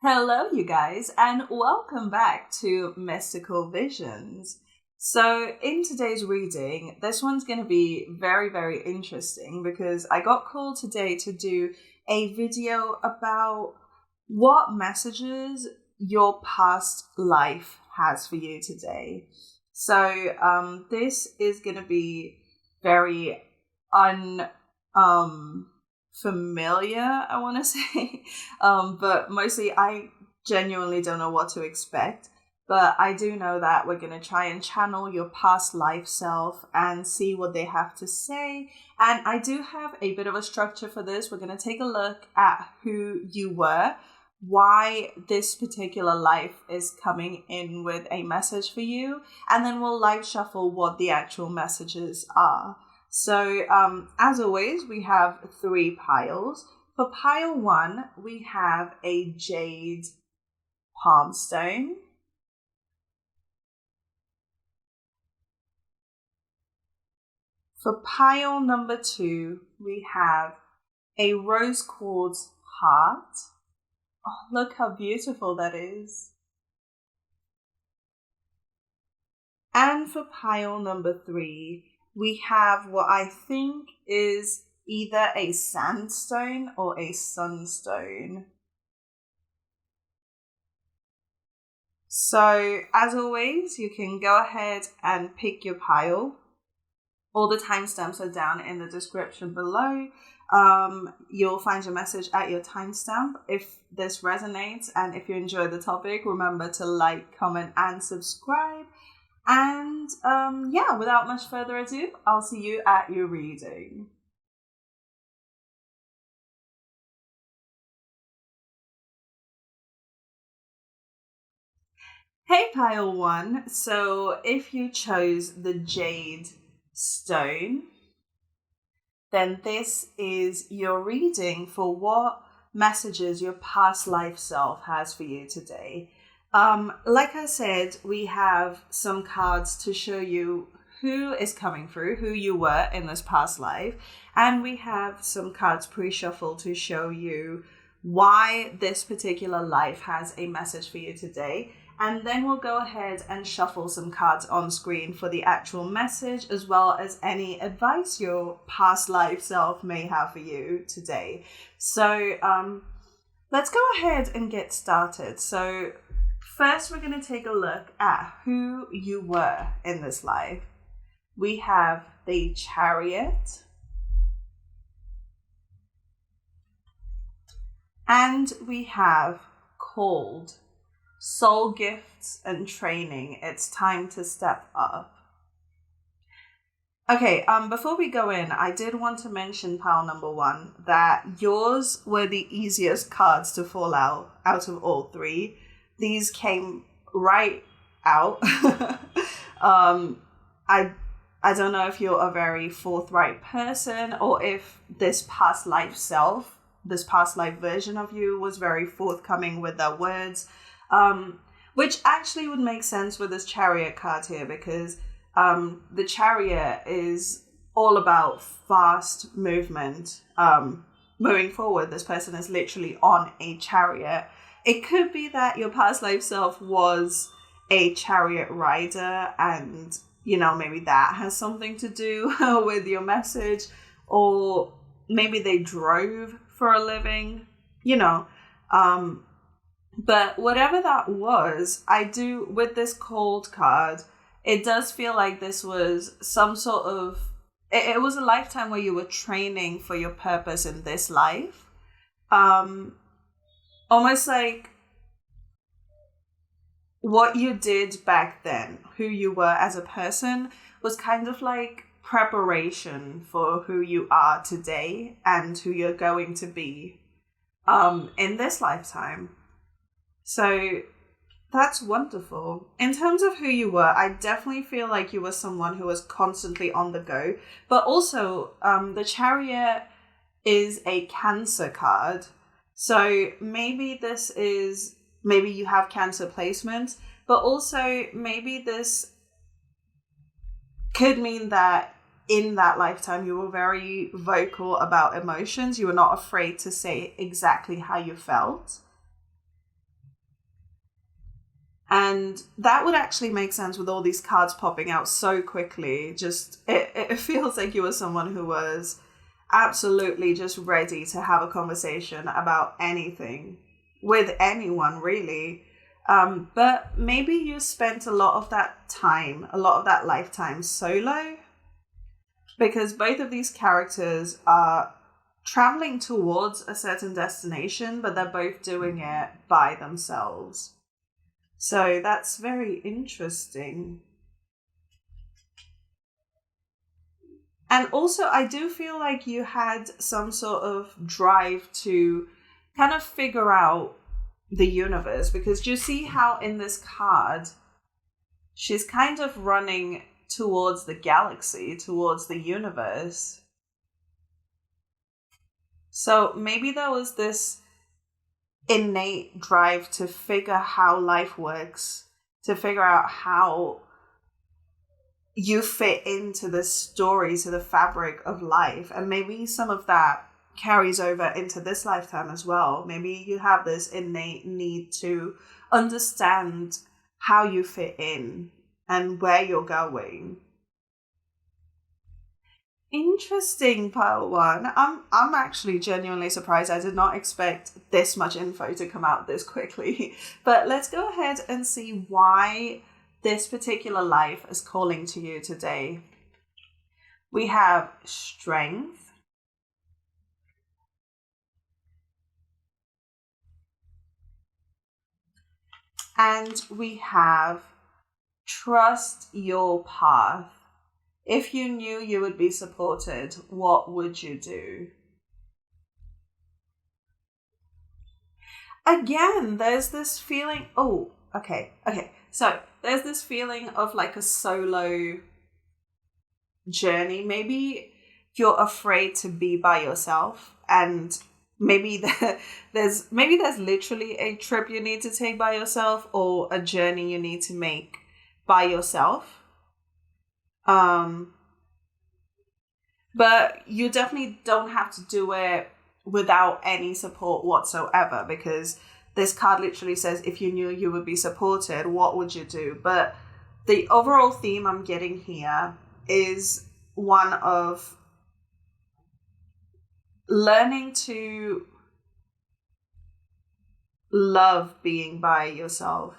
Hello, you guys, and welcome back to Mystical Visions. So, in today's reading, this one's going to be very, very interesting because I got called today to do a video about what messages your past life has for you today. So, this is going to be very familiar, I want to say, but mostly I genuinely don't know what to expect. But I do know that we're going to try and channel your past life self and see what they have to say. And I do have a bit of a structure for this. We're going to take a look at who you were, why this particular life is coming in with a message for you, and then we'll live shuffle what the actual messages are. So, as always, we have 3 piles. For pile 1, we have a jade palm stone. For pile number 2, we have a rose quartz heart. Oh, look how beautiful that is. And for pile number 3, we have what I think is either a sandstone or a sunstone. So, as always, you can go ahead and pick your pile. All the timestamps are down in the description below. You'll find your message at your timestamp. If this resonates and if you enjoy the topic, remember to like, comment, and subscribe. And without much further ado, I'll see you at your reading. Hey, pile 1. So if you chose the jade stone, then this is your reading for what messages your past life self has for you today. Like I said, we have some cards to show you who is coming through, who you were in this past life. And we have some cards pre-shuffled to show you why this particular life has a message for you today. And then we'll go ahead and shuffle some cards on screen for the actual message, as well as any advice your past life self may have for you today. So let's go ahead and get started. So first, we're going to take a look at who you were in this life. We have the Chariot. And we have Called. Soul gifts and training. It's time to step up. Okay, before we go in, I did want to mention pile number 1 that yours were the easiest cards to fall out of all 3. These came right out. I don't know if you're a very forthright person or if this past life self, this past life version of you was very forthcoming with their words. Which actually would make sense with this Chariot card here because the Chariot is all about fast movement. Moving forward, this person is literally on a chariot. It could be that your past life self was a chariot rider and, maybe that has something to do with your message, or maybe they drove for a living, But whatever that was, with this Called card, it does feel like this was some sort of, it was a lifetime where you were training for your purpose in this life. Almost like what you did back then, who you were as a person, was kind of like preparation for who you are today and who you're going to be in this lifetime. So that's wonderful. In terms of who you were, I definitely feel like you were someone who was constantly on the go. But also, the Chariot is a Cancer card. So maybe you have Cancer placements, but also maybe this could mean that in that lifetime you were very vocal about emotions. You were not afraid to say exactly how you felt. And that would actually make sense with all these cards popping out so quickly. Just, it feels like you were someone who was absolutely just ready to have a conversation about anything with anyone, really. But maybe you spent a lot of that time, a lot of that lifetime solo, because both of these characters are traveling towards a certain destination, but they're both doing it by themselves. So that's very interesting. And also, I do feel like you had some sort of drive to kind of figure out the universe, because you see how in this card, she's kind of running towards the galaxy, towards the universe. So maybe there was this innate drive to figure how life works, to figure out how you fit into the story, to the fabric of life. And maybe some of that carries over into this lifetime as well. Maybe you have this innate need to understand how you fit in and where you're going. Interesting, pile one. I'm actually genuinely surprised. I did not expect this much info to come out this quickly. But let's go ahead and see why this particular life is calling to you today. We have strength, and we have trust your path. If you knew you would be supported, what would you do? Again, there's this feeling. Oh, okay. So there's this feeling of like a solo journey. Maybe you're afraid to be by yourself, and maybe there's literally a trip you need to take by yourself, or a journey you need to make by yourself. But you definitely don't have to do it without any support whatsoever, because this card literally says, if you knew you would be supported, what would you do? But the overall theme I'm getting here is one of learning to love being by yourself,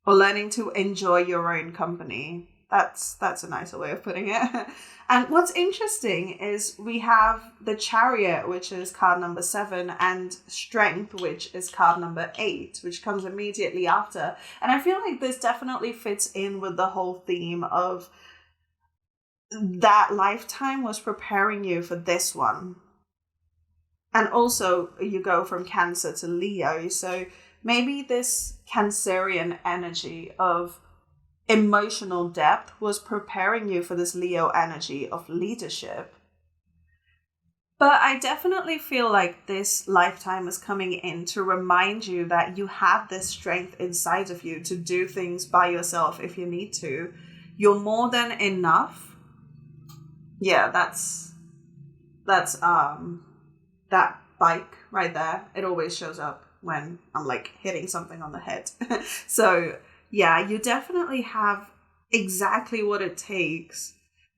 or learning to enjoy your own company. That's a nicer way of putting it. And what's interesting is we have the Chariot, which is card number 7, and Strength, which is card number 8, which comes immediately after. And I feel like this definitely fits in with the whole theme of that lifetime was preparing you for this one. And also you go from Cancer to Leo. So maybe this Cancerian energy of emotional depth was preparing you for this Leo energy of leadership. But I definitely feel like this lifetime is coming in to remind you that you have this strength inside of you to do things by yourself if you need to. You're more than enough. Yeah, that's that bike right there. It always shows up when I'm like hitting something on the head. So yeah, you definitely have exactly what it takes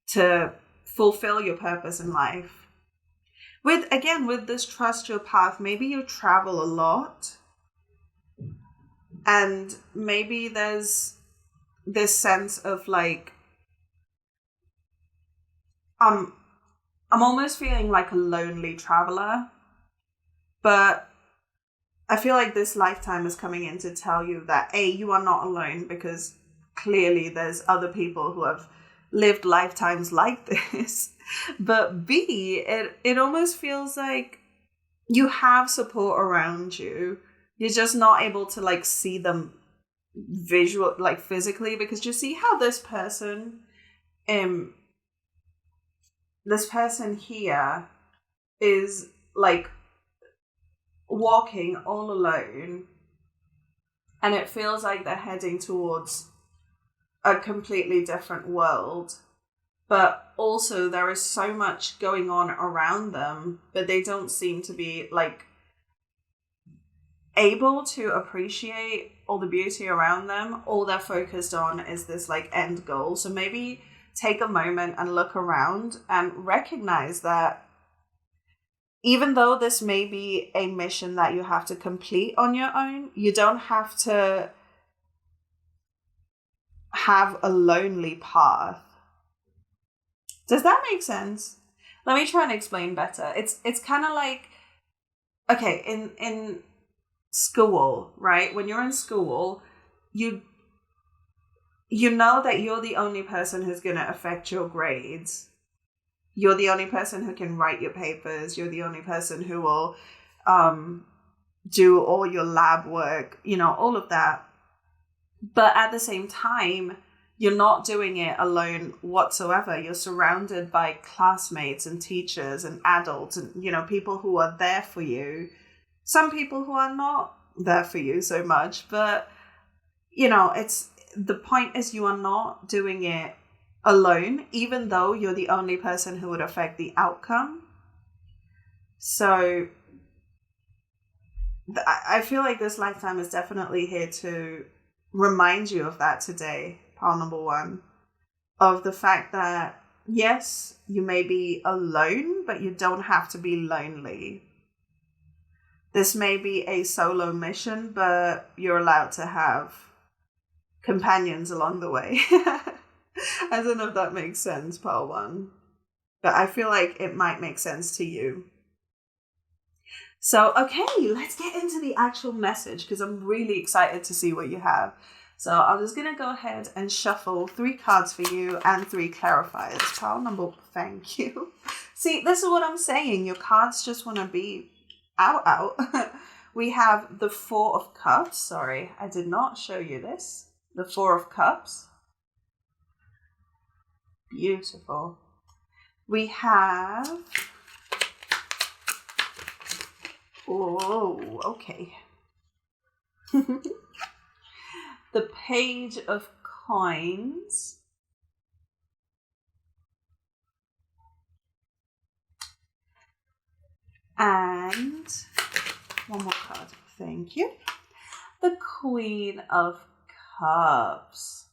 to fulfill your purpose in life. With this trust your path, maybe you travel a lot, and maybe there's this sense of like, I'm almost feeling like a lonely traveler, but I feel like this lifetime is coming in to tell you that A, you are not alone, because clearly there's other people who have lived lifetimes like this. But B, it almost feels like you have support around you. You're just not able to like see them physically, because you see how this person here is like walking all alone, and it feels like they're heading towards a completely different world, but also there is so much going on around them, but they don't seem to be like able to appreciate all the beauty around them, all they're focused on is this like end goal. So maybe take a moment and look around and recognize that even though this may be a mission that you have to complete on your own, you don't have to have a lonely path. Does that make sense? Let me try and explain better. It's kind of like, okay, in school, right? When you're in school, you know that you're the only person who's going to affect your grades. You're the only person who can write your papers. You're the only person who will do all your lab work, you know, all of that. But at the same time, you're not doing it alone whatsoever. You're surrounded by classmates and teachers and adults and, you know, people who are there for you. Some people who are not there for you so much. But, you know, the point is you are not doing it alone, even though you're the only person who would affect the outcome. So I feel like this lifetime is definitely here to remind you of that today, pile number one, of the fact that, yes, you may be alone, but you don't have to be lonely. This may be a solo mission, but you're allowed to have companions along the way. I don't know if that makes sense, pile one, but I feel like it might make sense to you. So, okay, let's get into the actual message because I'm really excited to see what you have. So I'm just going to go ahead and shuffle 3 cards for you and 3 clarifiers. Pile number, thank you. See, this is what I'm saying. Your cards just want to be out. We have the 4 of Cups. Sorry, I did not show you this. The 4 of Cups. Beautiful. We have... Oh, okay. The Page of Coins. And one more card. Thank you. The Queen of Cups.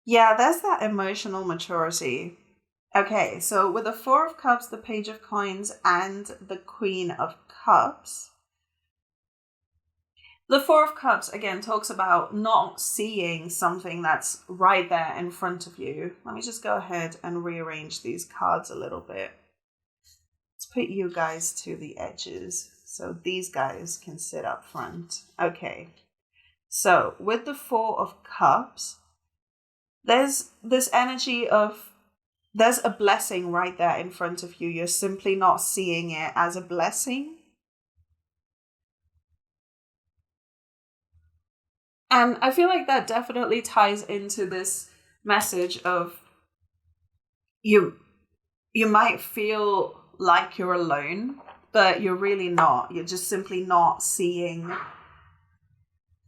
Yeah, there's that emotional maturity. Okay, so with the 4 of Cups, the Page of Coins, and the Queen of Cups, the 4 of Cups, again, talks about not seeing something that's right there in front of you. Let me just go ahead and rearrange these cards a little bit. Let's put you guys to the edges so these guys can sit up front. Okay, so with the 4 of Cups, there's this energy of there's a blessing right there in front of you. You're simply not seeing it as a blessing. And I feel like that definitely ties into this message of you might feel like you're alone, but you're really not. You're just simply not seeing.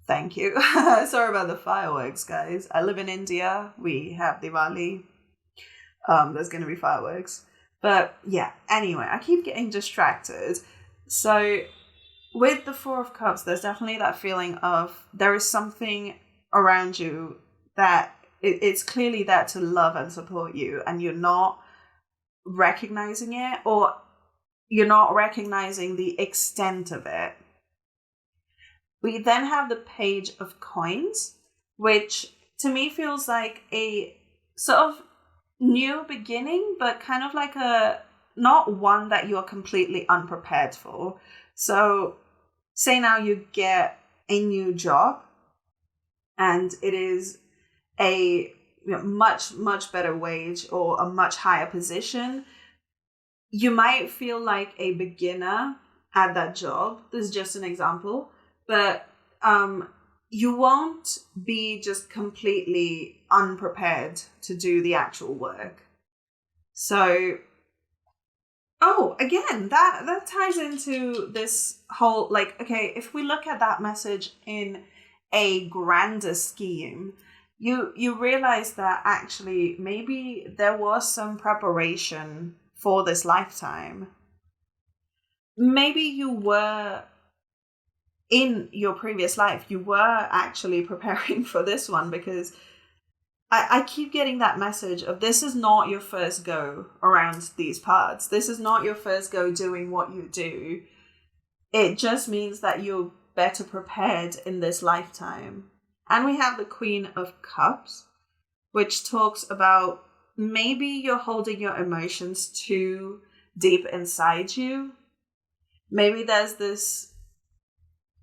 Thank you. Sorry about the fireworks, guys. I live in India. We have Diwali. There's going to be fireworks. But yeah, anyway, I keep getting distracted. So with the 4 of Cups, there's definitely that feeling of there is something around you that it's clearly there to love and support you, and you're not recognizing it, or you're not recognizing the extent of it. We then have the Page of Coins, which to me feels like a sort of new beginning, but kind of like not one that you're completely unprepared for. So say now you get a new job and it is a much, much better wage or a much higher position. You might feel like a beginner at that job. This is just an example, but you won't be just completely unprepared to do the actual work. So, again, that ties into this whole, like, okay, if we look at that message in a grander scheme, you realize that actually maybe there was some preparation for this lifetime. maybe you were in your previous life, you were actually preparing for this one, because I keep getting that message of this is not your first go around these parts. This is not your first go doing what you do. It just means that you're better prepared in this lifetime. And we have the Queen of Cups, which talks about maybe you're holding your emotions too deep inside you. Maybe there's this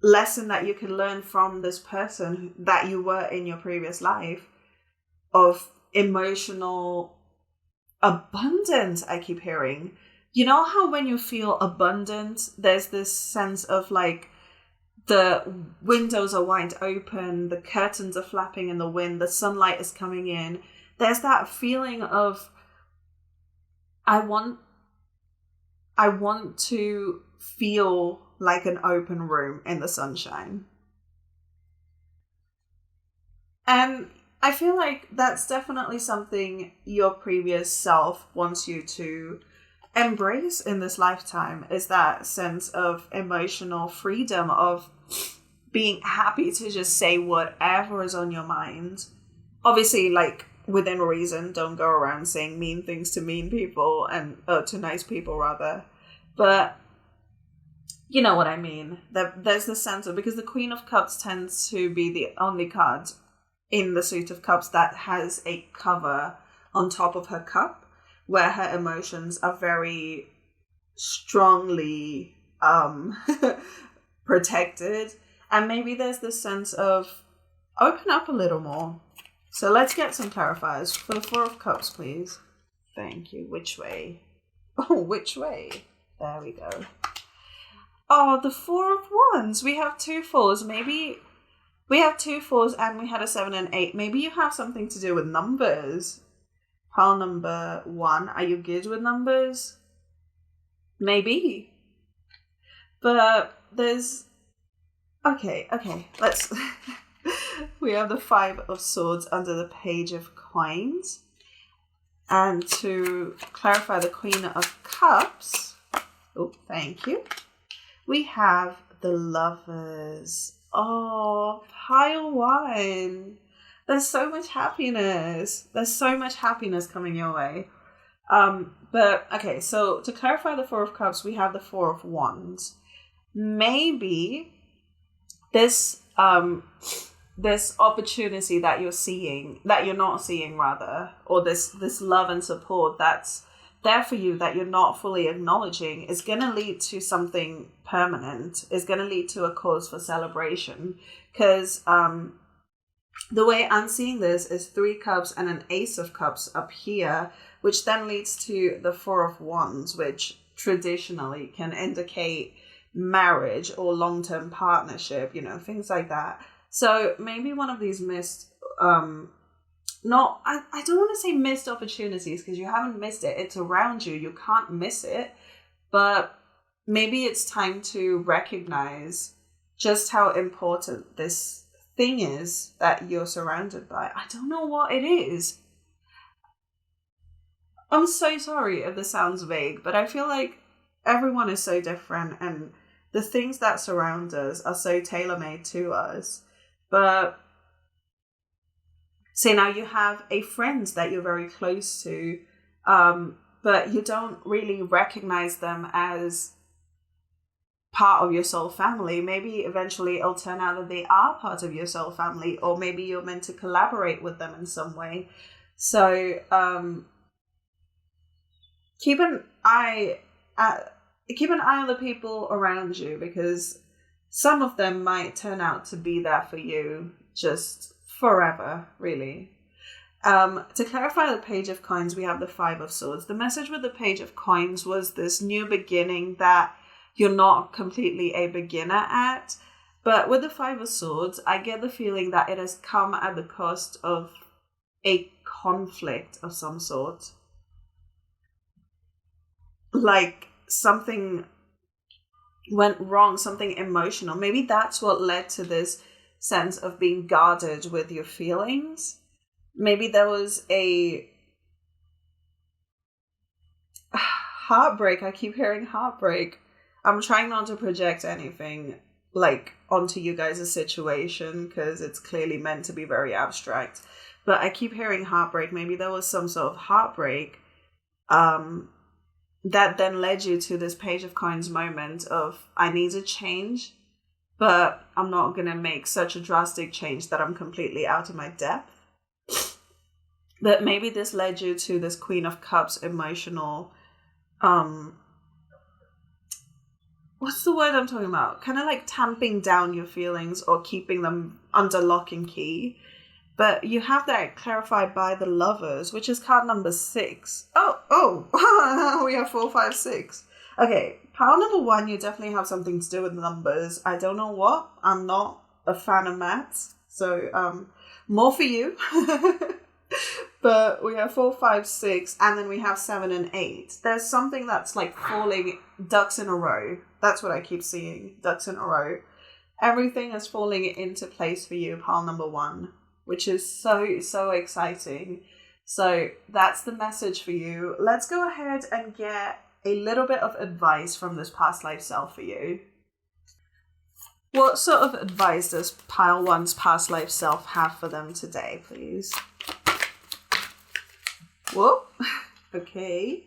lesson that you can learn from this person that you were in your previous life of emotional abundance. I keep hearing, you know how when you feel abundant, there's this sense of like the windows are wide open, the curtains are flapping in the wind, the sunlight is coming in. There's that feeling of I want to feel like an open room in the sunshine. And I feel like that's definitely something your previous self wants you to embrace in this lifetime, is that sense of emotional freedom, of being happy to just say whatever is on your mind. Obviously, like, within reason, don't go around saying mean things to mean people and to nice people rather. But you know what I mean. There's the sense of, because the Queen of Cups tends to be the only card in the Suit of Cups that has a cover on top of her cup, where her emotions are very strongly protected. And maybe there's this sense of open up a little more. So let's get some clarifiers. For the Four of Cups, please. Thank you. Which way? Oh, which way? There we go. Oh, the Four of Wands. We have 2 fours. Maybe we have 2 fours and we had a 7 and 8. Maybe you have something to do with numbers. Pile number 1. Are you good with numbers? Maybe. But there's... Okay. Let's... We have the 5 of Swords under the Page of Coins. And to clarify the Queen of Cups... Oh, thank you. We have the Lovers. Oh, pile 1. There's so much happiness. There's so much happiness coming your way. But, okay, so to clarify the Four of Cups, we have the Four of Wands. Maybe this opportunity that you're seeing, that you're not seeing rather, or this love and support that's there for you that you're not fully acknowledging, is going to lead to something permanent, is going to lead to a cause for celebration. Because the way I'm seeing this is 3 cups and an Ace of Cups up here, which then leads to the Four of Wands, which traditionally can indicate marriage or long-term partnership, you know, things like that. So maybe one of these missed... I don't want to say missed opportunities, because you haven't missed it. It's around you. You can't miss it. But maybe it's time to recognize just how important this thing is that you're surrounded by. I don't know what it is. I'm so sorry if this sounds vague, but I feel like everyone is so different and the things that surround us are so tailor-made to us. But say now you have a friend that you're very close to, but you don't really recognize them as part of your soul family. Maybe eventually it'll turn out that they are part of your soul family, or maybe you're meant to collaborate with them in some way. So keep an eye on the people around you, because some of them might turn out to be there for you just forever, really. To clarify the Page of Coins, we have the 5 of Swords. The message with the Page of Coins was this new beginning that you're not completely a beginner at. But with the 5 of Swords, I get the feeling that it has come at the cost of a conflict of some sort. Like something went wrong, something emotional. Maybe that's what led to this sense of being guarded with your feelings. Maybe there was a heartbreak. I keep hearing heartbreak. I'm trying not to project anything like onto you guys' situation because it's clearly meant to be very abstract. But I keep hearing heartbreak. Maybe there was some sort of heartbreak that then led you to this Page of Coins moment of, I need a change, but I'm not going to make such a drastic change that I'm completely out of my depth. But maybe this led you to this Queen of Cups emotional, what's the word I'm talking about? Kind of like tamping down your feelings or keeping them under lock and key. But you have that clarified by the Lovers, which is card number 6. Oh, we have 4, 5, 6. Okay, pile number 1, you definitely have something to do with numbers. I don't know what. I'm not a fan of maths, so more for you. But we have 4, 5, 6, and then we have 7 and 8. There's something that's like falling, ducks in a row. That's what I keep seeing, ducks in a row. Everything is falling into place for you, pile number 1. Which is so exciting. So that's the message for you. Let's go ahead and get a little bit of advice from this past life self for you. What sort of advice does pile 1's past life self have for them today, please? Whoop. Okay.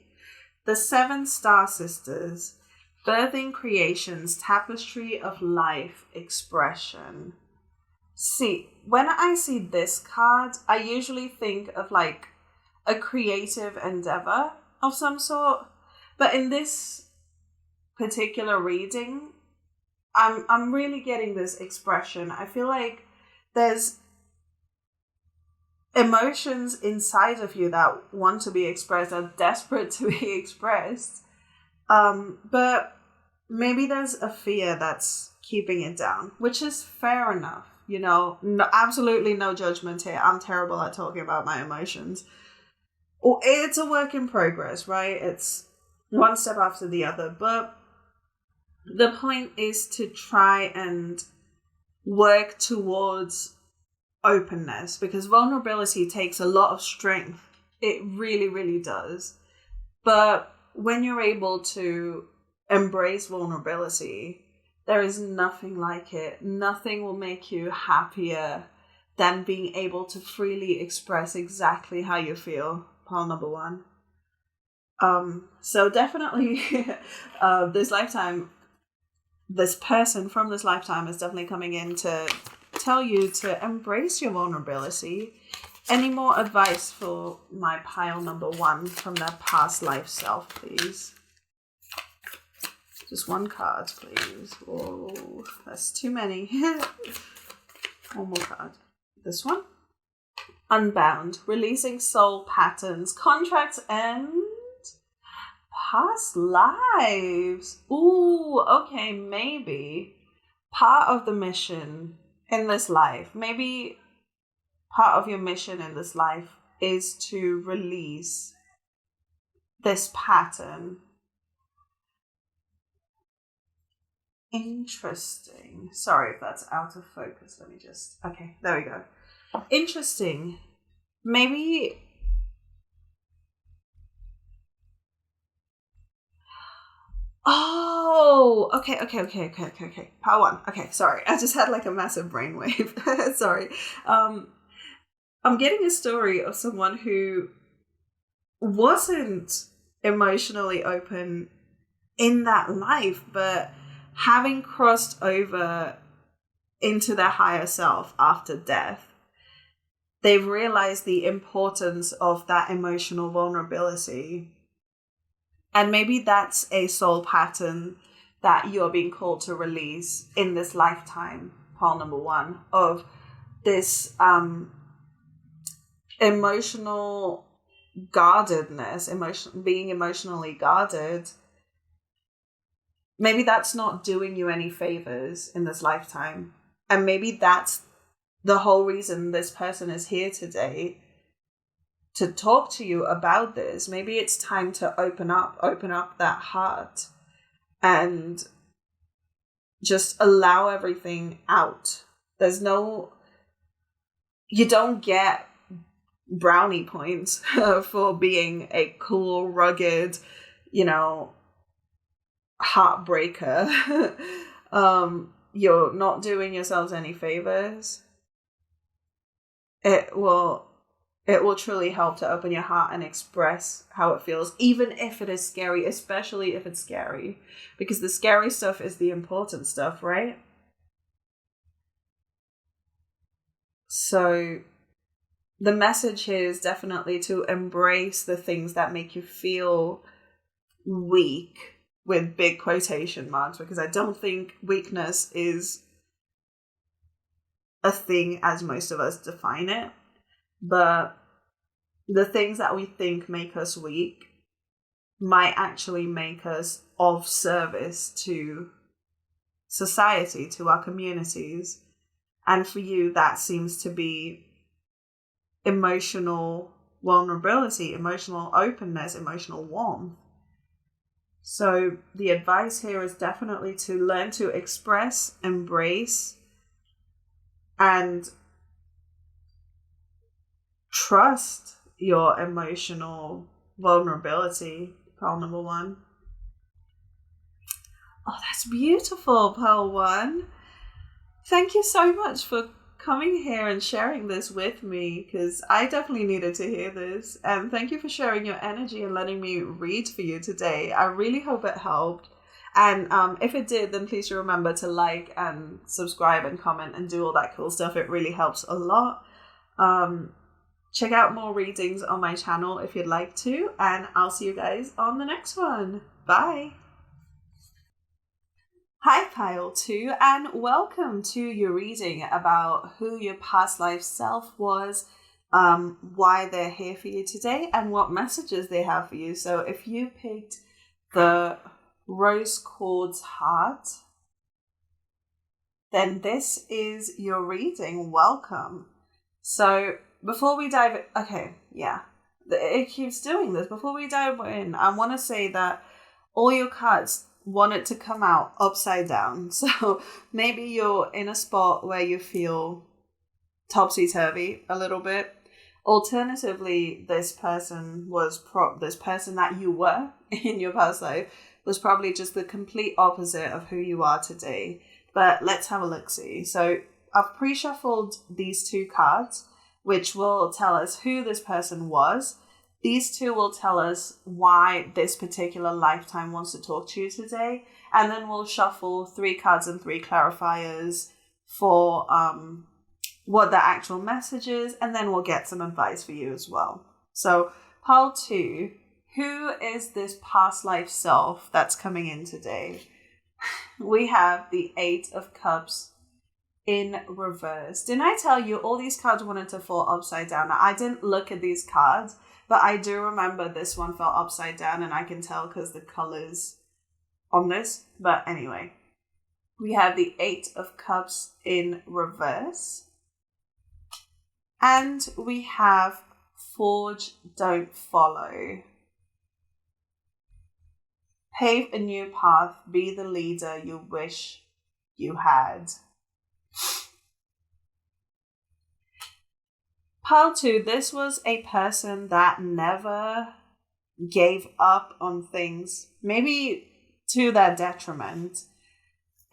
The 7 Star Sisters. Birthing creations, tapestry of life, expression. See, when I see this card, I usually think of like a creative endeavor of some sort. But in this particular reading, I'm really getting this expression. I feel like there's emotions inside of you that want to be expressed, are desperate to be expressed. But maybe there's a fear that's keeping it down, which is fair enough. You know, no, absolutely no judgment here. I'm terrible at talking about my emotions. It's a work in progress, right? It's one step after the other. But the point is to try and work towards openness, because vulnerability takes a lot of strength. It really, really does. But when you're able to embrace vulnerability, there is nothing like it. Nothing will make you happier than being able to freely express exactly how you feel. Pile number 1. So definitely this lifetime, this person from this lifetime is definitely coming in to tell you to embrace your vulnerability. Any more advice for my pile number 1 from their past life self, please? Just 1 card, please. Oh, that's too many. 1 more card. This one. Unbound. Releasing soul patterns, contracts, and past lives. Ooh, okay, maybe part of the mission in this life, maybe part of your mission in this life is to release this pattern. Interesting. Sorry if that's out of focus. Let me just... Okay, there we go. Interesting. Maybe... Oh, okay. Part 1. Okay, sorry. I just had like a massive brainwave. Sorry. I'm getting a story of someone who wasn't emotionally open in that life, but having crossed over into their higher self after death, they've realized the importance of that emotional vulnerability. And maybe that's a soul pattern that you're being called to release in this lifetime, pile number 1, of this emotional guardedness, being emotionally guarded. Maybe that's not doing you any favors in this lifetime. And maybe that's the whole reason this person is here today, to talk to you about this. Maybe it's time to open up that heart and just allow everything out. You don't get brownie points for being a cool, rugged, heartbreaker. You're not doing yourselves any favors. It will truly help to open your heart and express how it feels, even if it is scary, especially if it's scary, because the scary stuff is the important stuff, right? So the message here is definitely to embrace the things that make you feel weak, with big quotation marks, because I don't think weakness is a thing as most of us define it. But the things that we think make us weak might actually make us of service to society, to our communities. And for you, that seems to be emotional vulnerability, emotional openness, emotional warmth. So the advice here is definitely to learn to express, embrace, and trust your emotional vulnerability. Pearl number 1. Oh, that's beautiful, Pearl 1. Thank you so much for coming here and sharing this with me, because I definitely needed to hear this. And thank you for sharing your energy and letting me read for you today. I really hope it helped. And if it did, then please remember to like and subscribe and comment and do all that cool stuff. It really helps a lot. Check out more readings on my channel if you'd like to. And I'll see you guys on the next one. Bye. Hi, Pile 2, and welcome to your reading about who your past life self was, why they're here for you today, and what messages they have for you. So if you picked the Rose Quartz Heart, then this is your reading. Welcome. So before we dive in, it keeps doing this. Before we dive in, I want to say that all your cards want it to come out upside down. So maybe you're in a spot where you feel topsy-turvy a little bit. Alternatively, this person that you were in your past life was probably just the complete opposite of who you are today. But let's have a look-see. So I've pre-shuffled these 2 cards, which will tell us who this person was. These 2 will tell us why this particular lifetime wants to talk to you today. And then we'll shuffle 3 cards and 3 clarifiers for what the actual message is. And then we'll get some advice for you as well. So pile 2, who is this past life self that's coming in today? We have the 8 of Cups in reverse. Didn't I tell you all these cards wanted to fall upside down? Now, I didn't look at these cards, but I do remember this one fell upside down, and I can tell because the colors on this. But anyway, we have the 8 of Cups in reverse. And we have Forge, Don't Follow. Pave a new path, be the leader you wish you had. Pile 2, this was a person that never gave up on things, maybe to their detriment.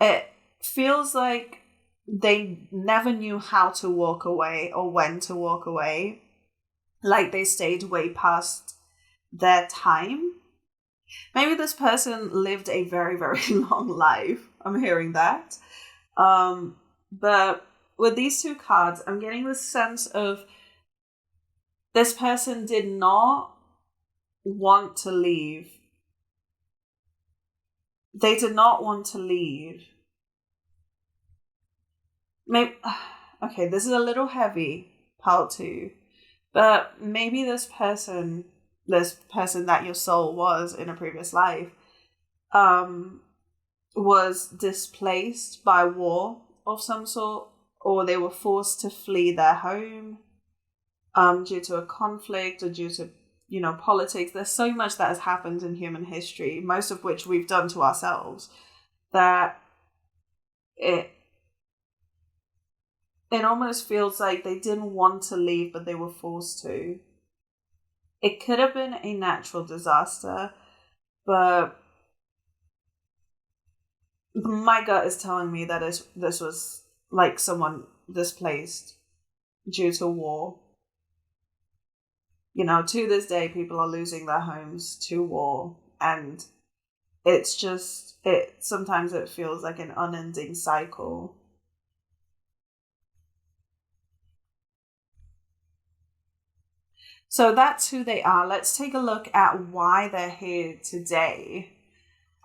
It feels like they never knew how to walk away or when to walk away. Like they stayed way past their time. Maybe this person lived a very, very long life. I'm hearing that. But with these 2 cards, I'm getting the sense of this person did not want to leave. They did not want to leave. Maybe, okay, this is a little heavy, pile 2. But maybe this person that your soul was in a previous life, was displaced by war of some sort, or they were forced to flee their home, due to a conflict or due to, politics. There's so much that has happened in human history, most of which we've done to ourselves, that it almost feels like they didn't want to leave, but they were forced to. It could have been a natural disaster, but my gut is telling me that this was like someone displaced due to war. You know, to this day, people are losing their homes to war, and it's just, sometimes it feels like an unending cycle. So that's who they are. Let's take a look at why they're here today.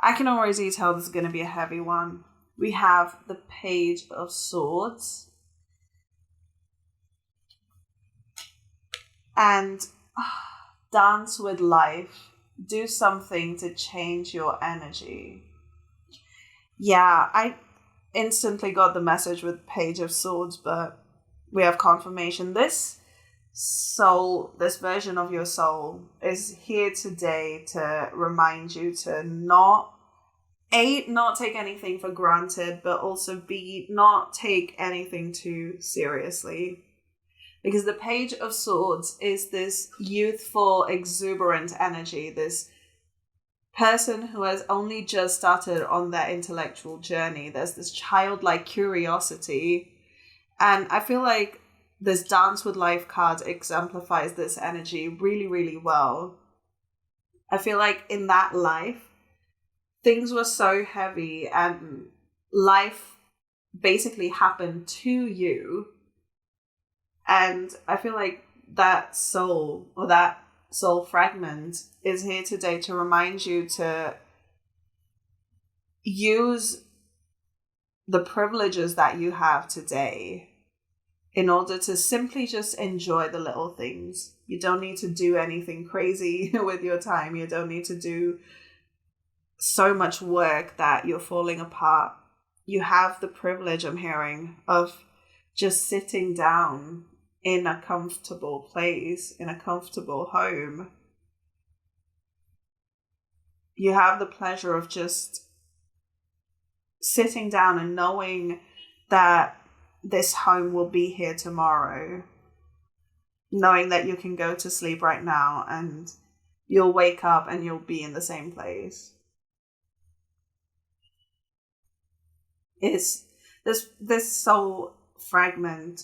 I can already tell this is going to be a heavy one. We have the Page of Swords. And dance with life. Do something to change your energy. Yeah, I instantly got the message with Page of Swords, but we have confirmation. This soul, this version of your soul, is here today to remind you to not take anything for granted, but also not take anything too seriously. Because the Page of Swords is this youthful, exuberant energy, this person who has only just started on their intellectual journey. There's this childlike curiosity. And I feel like this Dance with Life card exemplifies this energy really, really well. I feel like in that life, things were so heavy and life basically happened to you. And I feel like that soul, or that soul fragment, is here today to remind you to use the privileges that you have today in order to simply just enjoy the little things. You don't need to do anything crazy with your time. You don't need to do so much work that you're falling apart. You have the privilege, I'm hearing, of just sitting down in a comfortable place, in a comfortable home. You have the pleasure of just sitting down and knowing that this home will be here tomorrow. Knowing that you can go to sleep right now and you'll wake up and you'll be in the same place. It's this soul fragment,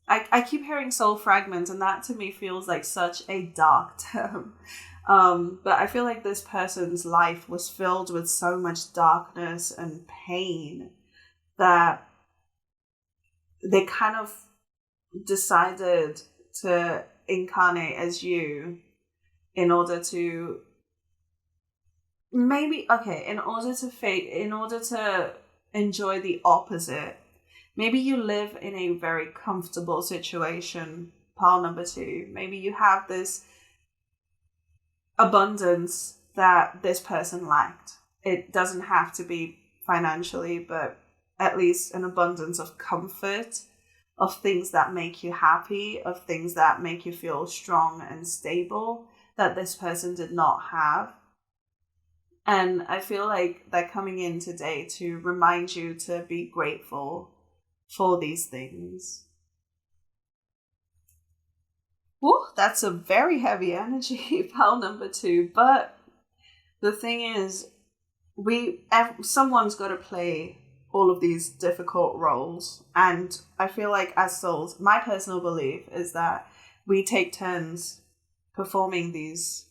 I keep hearing soul fragment, and that to me feels like such a dark term. But I feel like this person's life was filled with so much darkness and pain that they kind of decided to incarnate as you in order to enjoy the opposite. Maybe you live in a very comfortable situation, pile number 2. Maybe you have this abundance that this person lacked. It doesn't have to be financially, but at least an abundance of comfort, of things that make you happy, of things that make you feel strong and stable, that this person did not have. And I feel like they're coming in today to remind you to be grateful for these things. Ooh, that's a very heavy energy, pile number 2. But the thing is, someone's got to play all of these difficult roles. And I feel like as souls, my personal belief is that we take turns performing these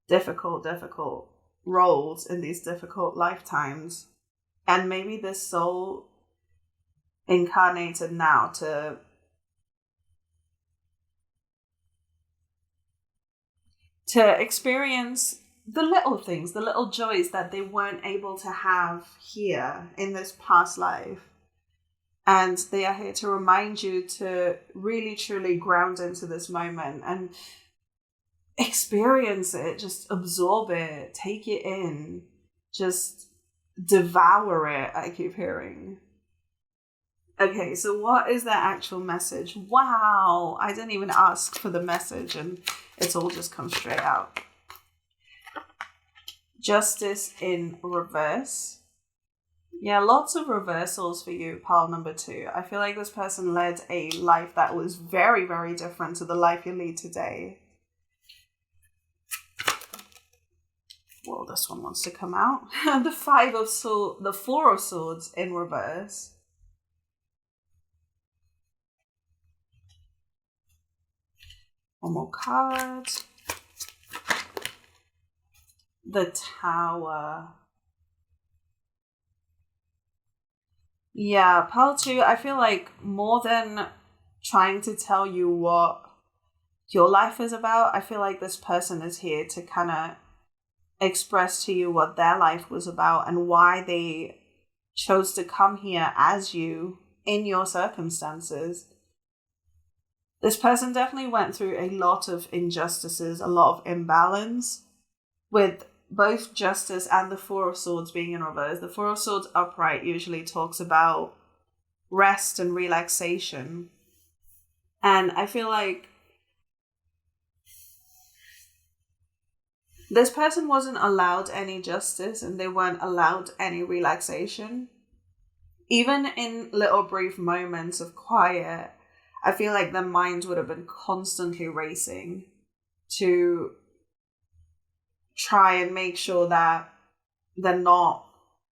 difficult roles in these difficult lifetimes. And maybe this soul incarnated now to experience the little things, the little joys that they weren't able to have here in this past life. And they are here to remind you to really, truly ground into this moment and experience it, just absorb it, take it in, just devour it, I keep hearing. Okay, so what is their actual message? Wow, I didn't even ask for the message and it's all just come straight out. Justice in reverse. Yeah, lots of reversals for you, pile number 2. I feel like this person led a life that was very, very different to the life you lead today. Well, this one wants to come out. The Four of Swords in reverse. One more card. The Tower. Yeah, Pile 2, I feel like more than trying to tell you what your life is about, I feel like this person is here to kind of express to you what their life was about and why they chose to come here as you in your circumstances. This person definitely went through a lot of injustices, a lot of imbalance, with both Justice and the Four of Swords being in reverse. The Four of Swords upright usually talks about rest and relaxation. And I feel like this person wasn't allowed any justice and they weren't allowed any relaxation. Even in little brief moments of quiet, I feel like their minds would have been constantly racing to try and make sure that they're not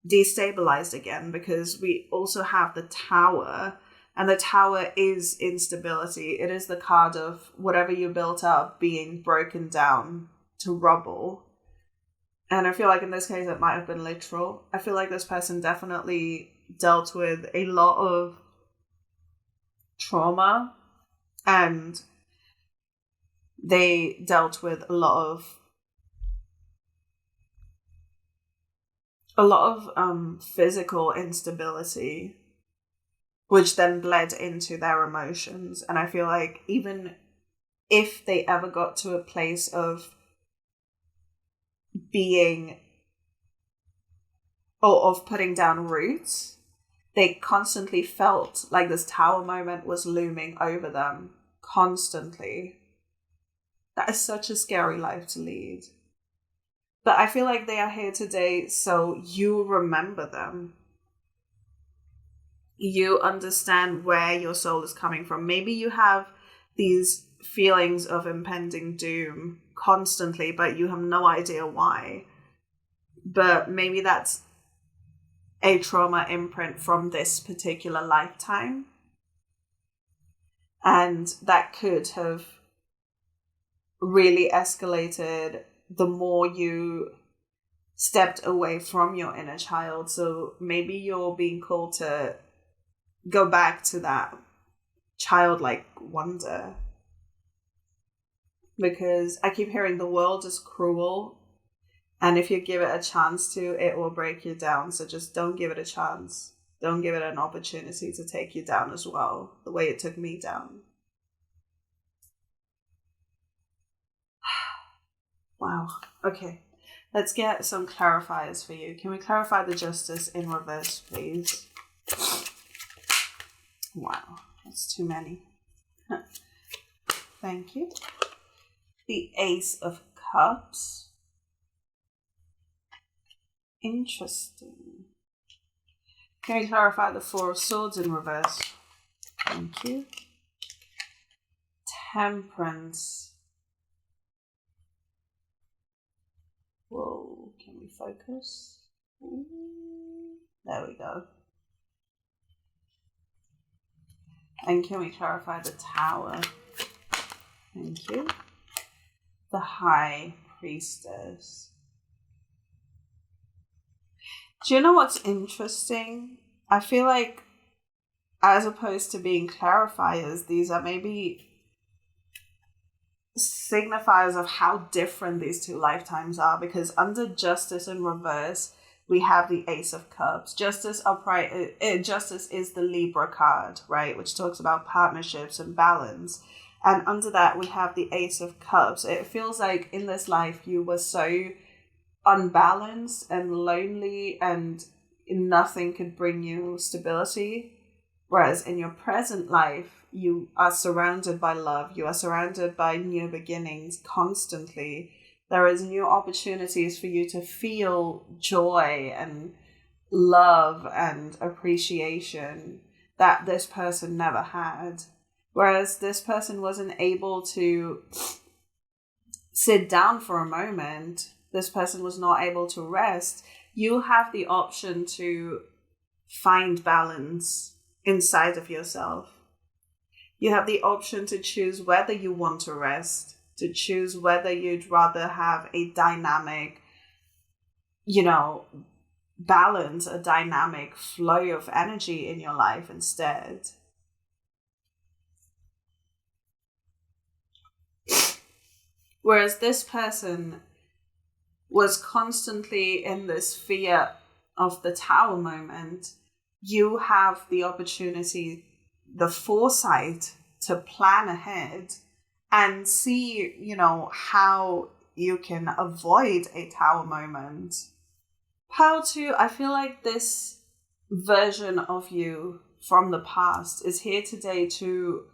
destabilized again, because we also have the Tower, and the Tower is instability. It is the card of whatever you built up being broken down to rubble. And I feel like in this case it might have been literal. I feel like this person definitely dealt with a lot of trauma, and they dealt with a lot of physical instability, which then bled into their emotions. And I feel like even if they ever got to a place of being or of putting down roots, they constantly felt like this Tower moment was looming over them constantly. That is such a scary life to lead. But I feel like they are here today so you remember them. You understand where your soul is coming from. Maybe you have these feelings of impending doom constantly, but you have no idea why. But maybe that's a trauma imprint from this particular lifetime. And that could have really escalated the more you stepped away from your inner child. So maybe you're being called to go back to that childlike wonder. Because I keep hearing the world is cruel, and if you give it a chance to, it will break you down. So just don't give it a chance. Don't give it an opportunity to take you down as well, the way it took me down. Wow. Okay. Let's get some clarifiers for you. Can we clarify the Justice in reverse, please? Wow. That's too many. Thank you. The Ace of Cups. Interesting. Can we clarify the Four of Swords in reverse? Thank you. Temperance. Whoa, can we focus? Ooh, there we go. And can we clarify the Tower? Thank you. The High Priestess. Do you know what's interesting? I feel like, as opposed to being clarifiers, these are maybe signifiers of how different these two lifetimes are, because under Justice in reverse, we have the Ace of Cups. Justice upright, Justice is the Libra card, right? Which talks about partnerships and balance. And under that, we have the Ace of Cups. It feels like in this life, you were so unbalanced and lonely and nothing could bring you stability. Whereas in your present life, you are surrounded by love. You are surrounded by new beginnings constantly. There is new opportunities for you to feel joy and love and appreciation that this person never had. Whereas this person wasn't able to sit down for a moment this person was not able to rest, you have the option to find balance inside of yourself. You have the option to choose whether you want to rest, to choose whether you'd rather have a dynamic, balance, a dynamic flow of energy in your life instead. Whereas this person was constantly in this fear of the tower moment, you have the opportunity, the foresight to plan ahead and see, how you can avoid a tower moment. Pile 2, I feel like this version of you from the past is here today to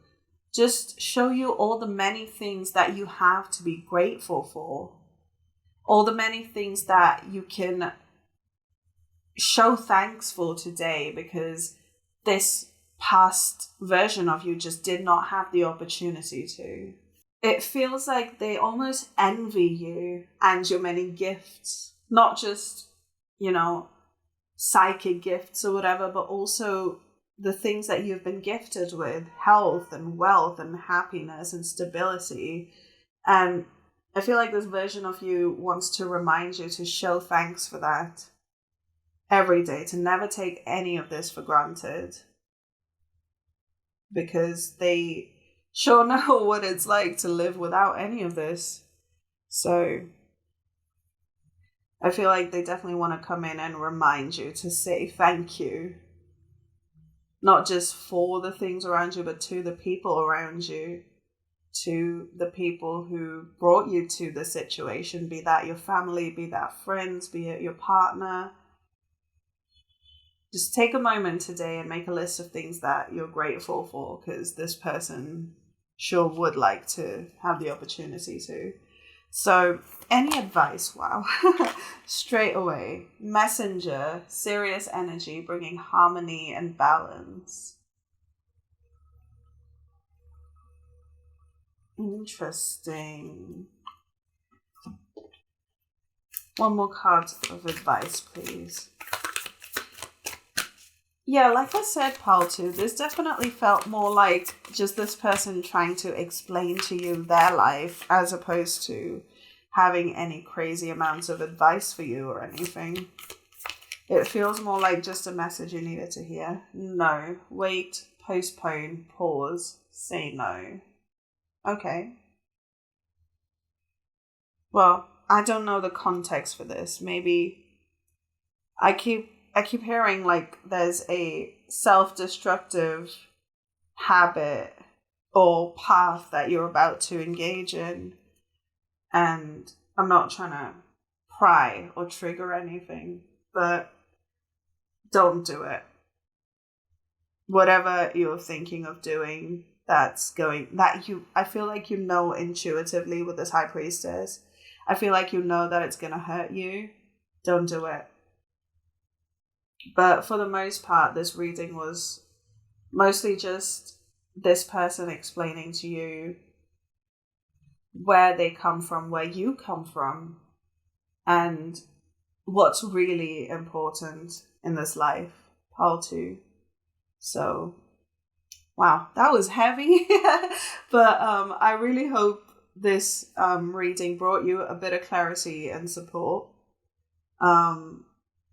just show you all the many things that you have to be grateful for. All the many things that you can show thanks for today, because this past version of you just did not have the opportunity to. It feels like they almost envy you and your many gifts, not just, psychic gifts or whatever, but also the things that you've been gifted with, health and wealth and happiness and stability. And I feel like this version of you wants to remind you to show thanks for that every day, to never take any of this for granted, because they sure know what it's like to live without any of this. So I feel like they definitely want to come in and remind you to say thank you, not just for the things around you, but to the people around you, to the people who brought you to the situation, be that your family, be that friends, be it your partner. Just take a moment today and make a list of things that you're grateful for, because this person sure would like to have the opportunity to. So, any advice? Wow. Straight away. Messenger, serious energy, bringing harmony and balance. Interesting. One more card of advice, please. Yeah, like I said, Pal 2, this definitely felt more like just this person trying to explain to you their life, as opposed to having any crazy amounts of advice for you or anything. It feels more like just a message you needed to hear. No, wait, postpone, pause, say no. Okay. Well, I don't know the context for this. Maybe I keep hearing like there's a self-destructive habit or path that you're about to engage in. And I'm not trying to pry or trigger anything, but don't do it. Whatever you're thinking of doing, I feel like intuitively with this High Priestess, I feel like that it's going to hurt you. Don't do it. But for the most part, this reading was mostly just this person explaining to you where they come from, where you come from, and what's really important in this life. Pile 2. So, wow, that was heavy. But I really hope this reading brought you a bit of clarity and support.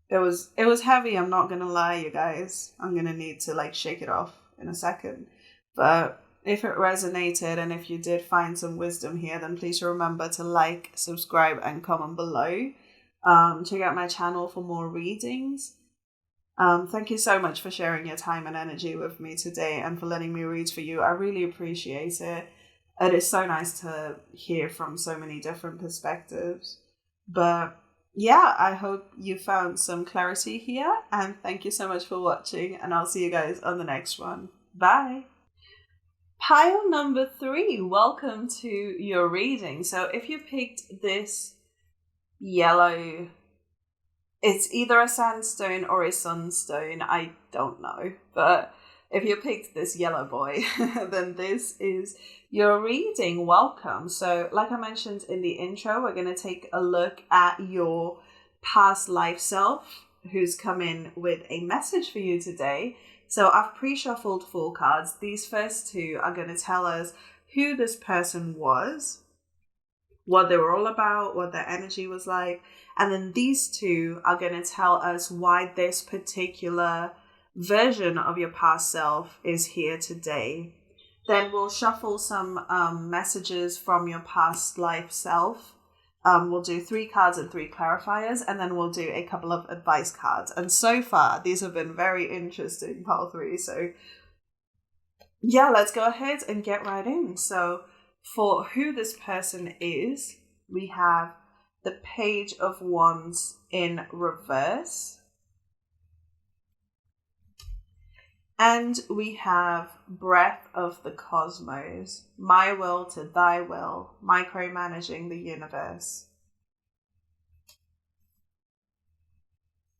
It was heavy, I'm not gonna lie, you guys. I'm gonna need to shake it off in a second. But if it resonated and if you did find some wisdom here, then please remember to subscribe, and comment below. Check out my channel for more readings. Thank you so much for sharing your time and energy with me today, and for letting me read for you. I really appreciate it. It is so nice to hear from so many different perspectives. But yeah, I hope you found some clarity here, and thank you so much for watching, and I'll see you guys on the next one. Bye! Pile number 3, welcome to your reading. So if you picked this yellow, it's either a sandstone or a sunstone, I don't know, but if you picked this yellow boy, then this is your reading. Welcome. So, like I mentioned in the intro, we're going to take a look at your past life self who's come in with a message for you today. So, I've pre-shuffled 4 cards. These first 2 are going to tell us who this person was, what they were all about, what their energy was like. And then these 2 are going to tell us why this particular version of your past self is here today. Then we'll shuffle some messages from your past life self. We'll do 3 cards and 3 clarifiers, and then we'll do a couple of advice cards. And so far, these have been very interesting, pile 3. So yeah, let's go ahead and get right in. So for who this person is, we have the Page of Wands in reverse. And we have Breath of the Cosmos, my will to thy will, micromanaging the universe.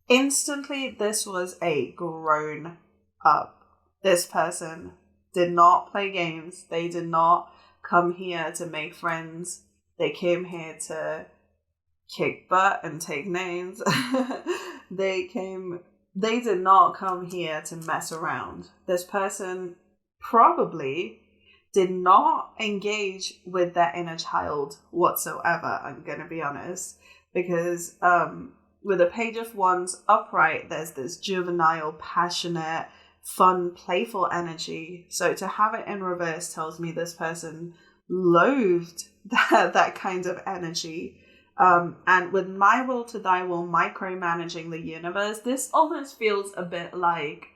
Instantly, this was a grown up. This person did not play games. They did not come here to make friends. They came here to kick butt and take names. They did not come here to mess around. This person probably did not engage with their inner child whatsoever, I'm going to be honest. Because with the Page of Wands upright, there's this juvenile, passionate, fun, playful energy. So to have it in reverse tells me this person loathed that kind of energy. And with my will to thy will, micromanaging the universe, this almost feels a bit like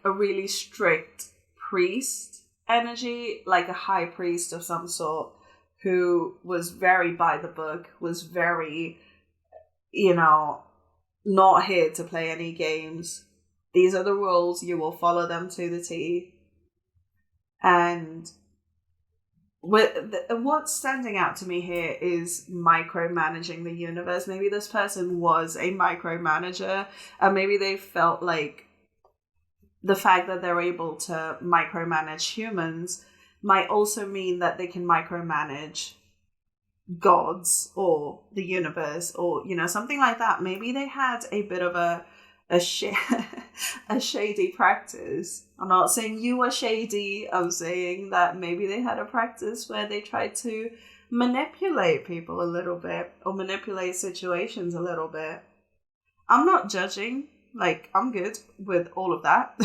a really strict priest energy, like a high priest of some sort who was very by the book, was very, not here to play any games. These are the rules, you will follow them to the T. And what's standing out to me here is micromanaging the universe. Maybe this person was a micromanager, and maybe they felt like the fact that they're able to micromanage humans might also mean that they can micromanage gods or the universe or, something like that. Maybe they had a bit of a shady practice. I'm not saying you were shady. I'm saying that maybe they had a practice where they tried to manipulate people a little bit or manipulate situations a little bit. I'm not judging. I'm good with all of that.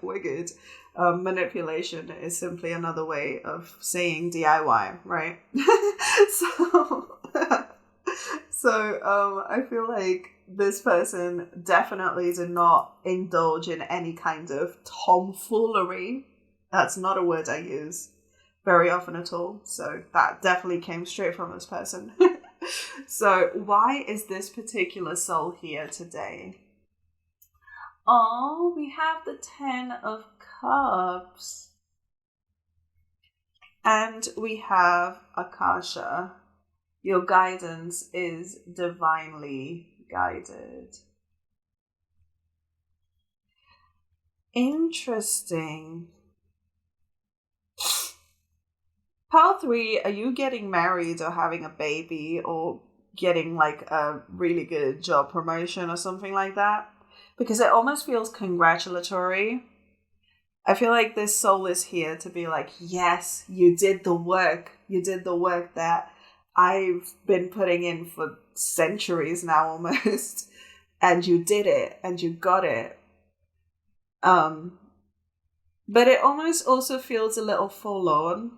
We're good. Manipulation is simply another way of saying DIY, right? So I feel like this person definitely did not indulge in any kind of tomfoolery. That's not a word I use very often at all. So that definitely came straight from this person. So why is this particular soul here today? Oh, we have the 10 of Cups. And we have Akasha. Your guidance is divinely guided. Interesting. Pile 3, are you getting married or having a baby or getting a really good job promotion or something like that? Because it almost feels congratulatory. I feel like this soul is here to be like, yes, you did the work. You did the work that I've been putting in for centuries now almost. And you did it and you got it. But it almost also feels a little forlorn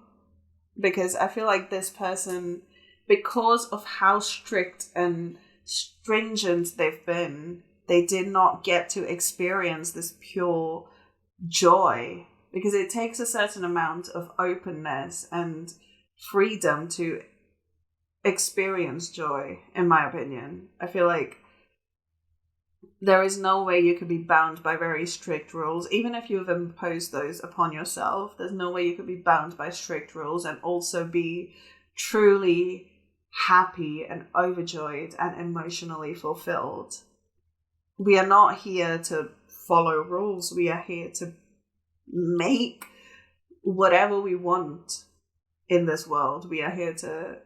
because I feel like this person, because of how strict and stringent they've been, they did not get to experience this pure joy because it takes a certain amount of openness and freedom to experience joy, in my opinion. I feel like there is no way you could be bound by very strict rules. Even if you've imposed those upon yourself, there's no way you could be bound by strict rules and also be truly happy and overjoyed and emotionally fulfilled. We are not here to follow rules. We are here to make whatever we want in this world. We are here to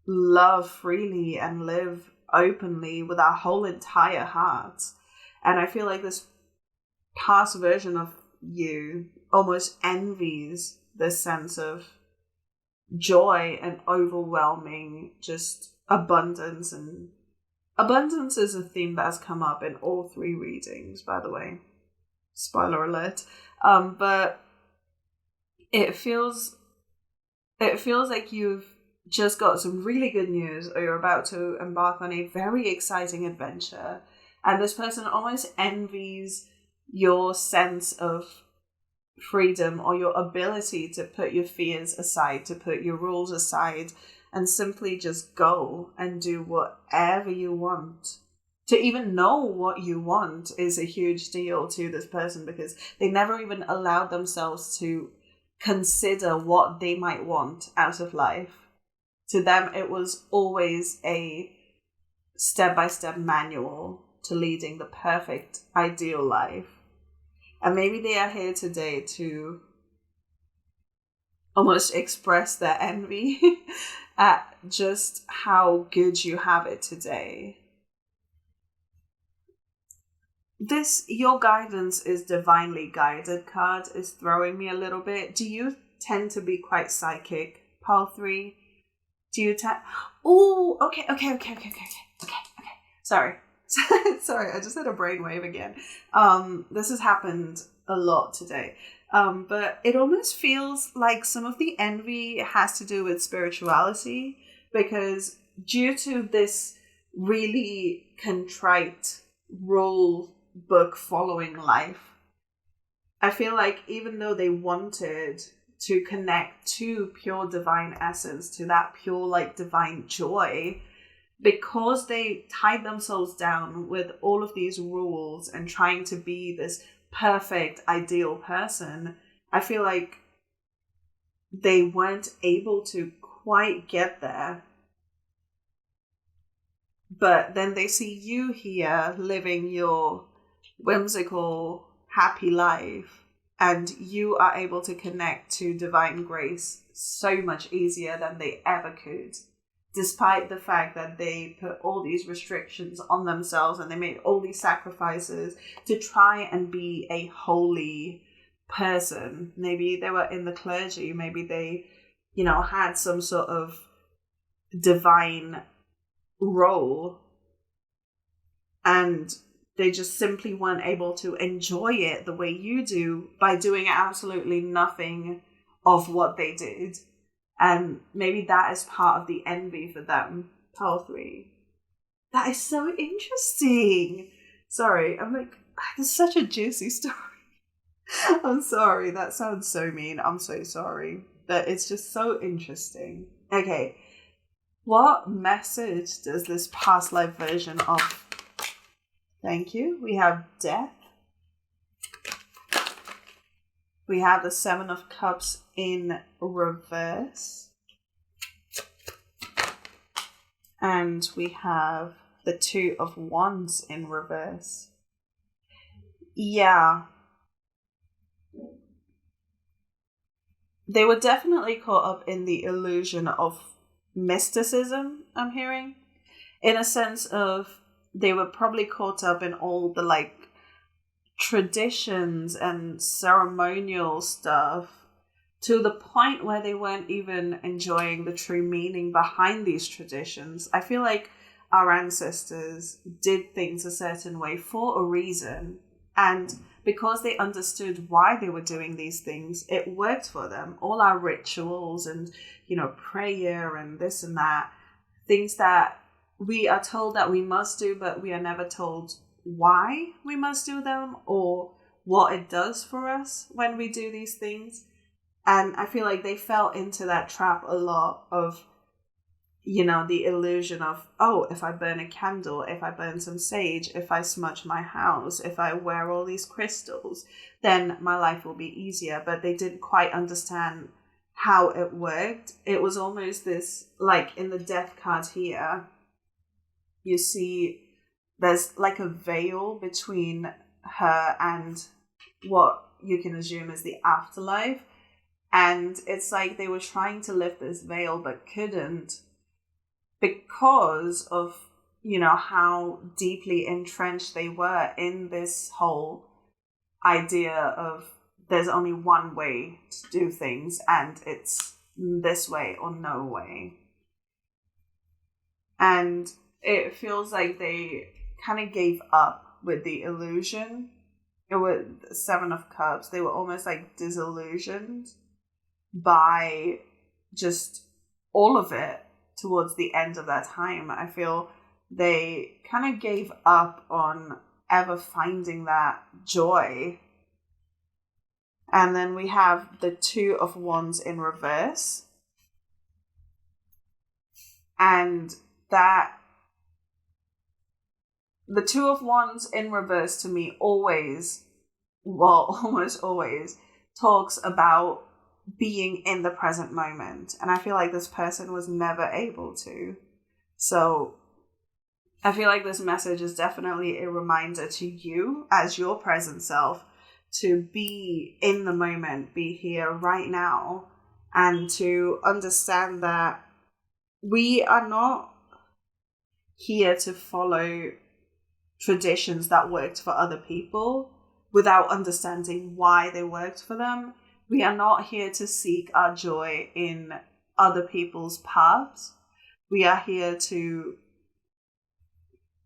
love freely and live openly with our whole entire hearts. And I feel like this past version of you almost envies this sense of joy and overwhelming just abundance. And abundance is a theme that has come up in all 3 readings, by the way. Spoiler alert. But it feels like you've just got some really good news, or you're about to embark on a very exciting adventure, and this person almost envies your sense of freedom or your ability to put your fears aside, to put your rules aside, and simply just go and do whatever you want. To even know what you want is a huge deal to this person, because they never even allowed themselves to consider what they might want out of life. To them, it was always a step-by-step manual to leading the perfect, ideal life. And maybe they are here today to almost express their envy at just how good you have it today. This Your Guidance is Divinely Guided card is throwing me a little bit. Do you tend to be quite psychic, Pile 3? Do you Oh, okay. Sorry. Sorry, I just had a brainwave again. This has happened a lot today. But it almost feels like some of the envy has to do with spirituality, because due to this really contrite rule book following life, I feel like even though they wanted to connect to pure divine essence, to that pure like divine joy, because they tied themselves down with all of these rules and trying to be this perfect ideal person, I feel like they weren't able to quite get there. But then they see you here living your whimsical, happy life, and you are able to connect to divine grace so much easier than they ever could, despite the fact that they put all these restrictions on themselves and they made all these sacrifices to try and be a holy person. Maybe they were in the clergy, maybe they, had some sort of divine role, and they just simply weren't able to enjoy it the way you do by doing absolutely nothing of what they did. And maybe that is part of the envy for them. Pile 3. That is so interesting. Sorry, I'm like, this is such a juicy story. I'm sorry, that sounds so mean. I'm so sorry. But it's just so interesting. Okay, what message does this past life version of... Thank you. We have death. We have the 7 of Cups in reverse. And we have the 2 of Wands in reverse. Yeah. They were definitely caught up in the illusion of mysticism, I'm hearing. In a sense of, they were probably caught up in all the traditions and ceremonial stuff, to the point where they weren't even enjoying the true meaning behind these traditions. I feel like our ancestors did things a certain way for a reason, and because they understood why they were doing these things, it worked for them. All our rituals and, prayer and this and that, things that we are told that we must do, but we are never told why we must do them or what it does for us when we do these things. And I feel like they fell into that trap a lot of, the illusion of, oh, if I burn a candle, if I burn some sage, if I smudge my house, if I wear all these crystals, then my life will be easier. But they didn't quite understand how it worked. It was almost this, in the death card here, you see there's a veil between her and what you can assume is the afterlife. And it's like they were trying to lift this veil but couldn't because of, how deeply entrenched they were in this whole idea of there's only one way to do things and it's this way or no way. And it feels like they kind of gave up with the illusion. With the Seven of Cups, they were almost like disillusioned by just all of it towards the end of that time. I feel they kind of gave up on ever finding that joy. And then we have the Two of Wands in reverse. And that the Two of Wands in reverse to me almost always talks about being in the present moment. And I feel like this person was never able to. So I feel like this message is definitely a reminder to you as your present self to be in the moment, be here right now, and to understand that we are not here to follow traditions that worked for other people without understanding why they worked for them. We are not here to seek our joy in other people's paths. We are here to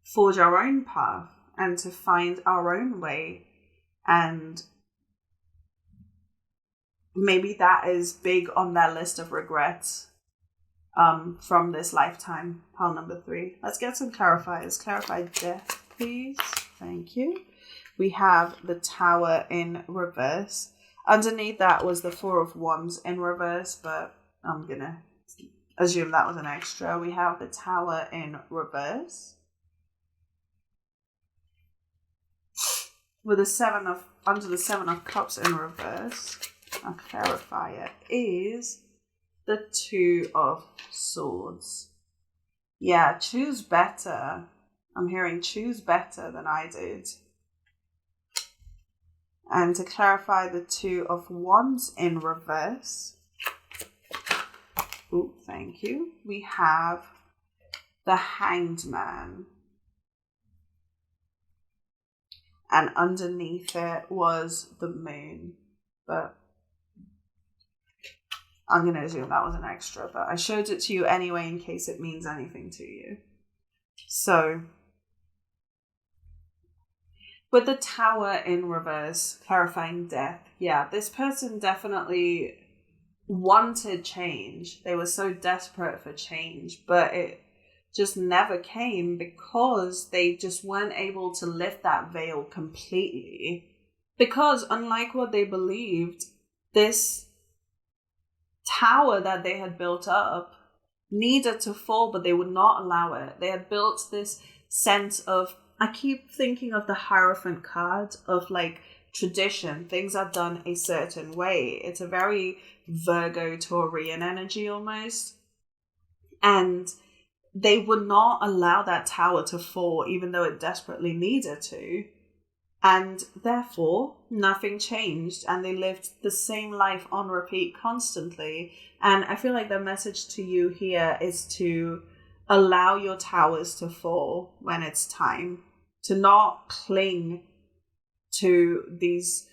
forge our own path and to find our own way. And maybe that is big on their list of regrets from this lifetime. Pile number 3. Let's get some clarifiers. Clarify death, please. Thank you. We have the Tower in reverse. Underneath that was the Four of Wands in reverse, but I'm going to assume that was an extra. We have the Tower in reverse. With under the Seven of Cups in reverse, a clarifier is the Two of Swords. Yeah, choose better. I'm hearing choose better than I did. And to clarify the Two of Wands in reverse. Oh, thank you. We have the Hanged Man. And underneath it was the Moon. But I'm going to assume that was an extra. But I showed it to you anyway in case it means anything to you. So, with the Tower in reverse, clarifying death. Yeah, this person definitely wanted change. They were so desperate for change. But it just never came because they just weren't able to lift that veil completely. Because unlike what they believed, this tower that they had built up needed to fall, but they would not allow it. They had built this sense of, I keep thinking of the Hierophant card of like tradition. Things are done a certain way. It's a very Virgo Taurian energy almost. And they would not allow that tower to fall, even though it desperately needed to. And therefore, nothing changed. And they lived the same life on repeat constantly. And I feel like the message to you here is to allow your towers to fall when it's time. To not cling to these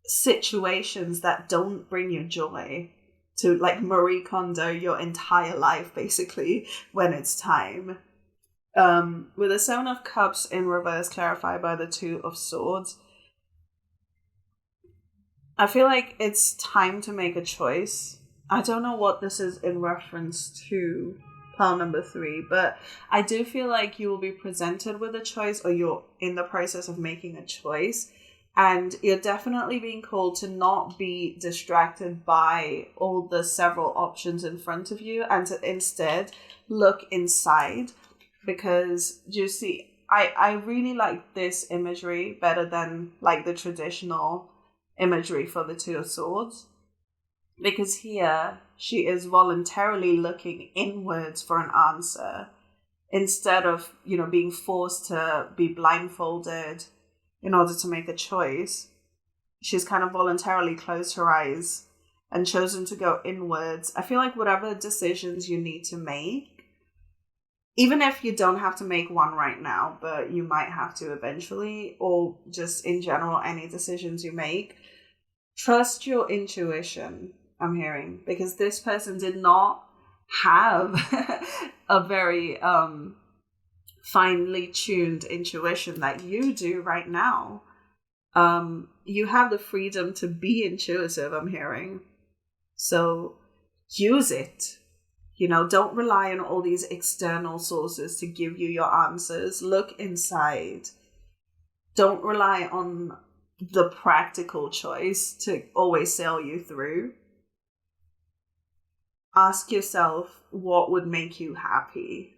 situations that don't bring you joy. To like Marie Kondo your entire life, basically, when it's time. With the Seven of Cups in reverse, clarified by the Two of Swords, I feel like it's time to make a choice. I don't know what this is in reference to pile number 3, but I do feel like you will be presented with a choice, or you're in the process of making a choice. And you're definitely being called to not be distracted by all the several options in front of you and to instead look inside. Because, you see, I really like this imagery better than like the traditional imagery for the Two of Swords. Because here, she is voluntarily looking inwards for an answer instead of, being forced to be blindfolded in order to make a choice, she's kind of voluntarily closed her eyes and chosen to go inwards. I feel like whatever decisions you need to make, even if you don't have to make one right now, but you might have to eventually, or just in general, any decisions you make, trust your intuition, I'm hearing, because this person did not have a very finely tuned intuition that you do right now. You have the freedom to be intuitive, I'm hearing. So use it. Don't rely on all these external sources to give you your answers. Look inside. Don't rely on the practical choice to always sail you through. Ask yourself what would make you happy.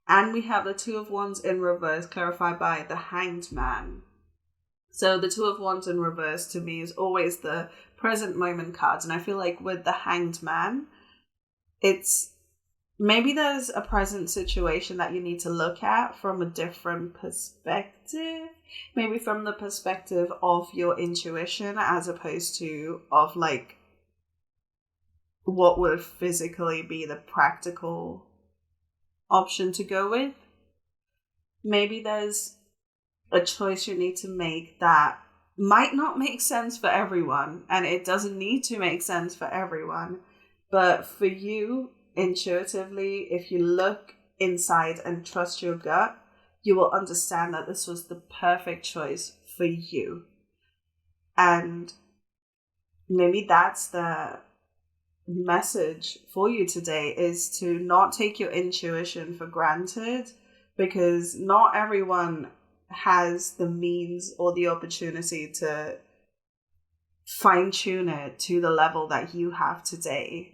And we have the Two of Wands in reverse, clarified by the Hanged Man. So the Two of Wands in reverse to me is always the present moment cards. And I feel like with the Hanged Man, it's maybe there's a present situation that you need to look at from a different perspective. Maybe from the perspective of your intuition as opposed to of like what would physically be the practical option to go with. Maybe there's a choice you need to make that might not make sense for everyone, and it doesn't need to make sense for everyone. But for you, intuitively, if you look inside and trust your gut, you will understand that this was the perfect choice for you. And maybe that's the message for you today, is to not take your intuition for granted, because not everyone has the means or the opportunity to fine tune it to the level that you have today.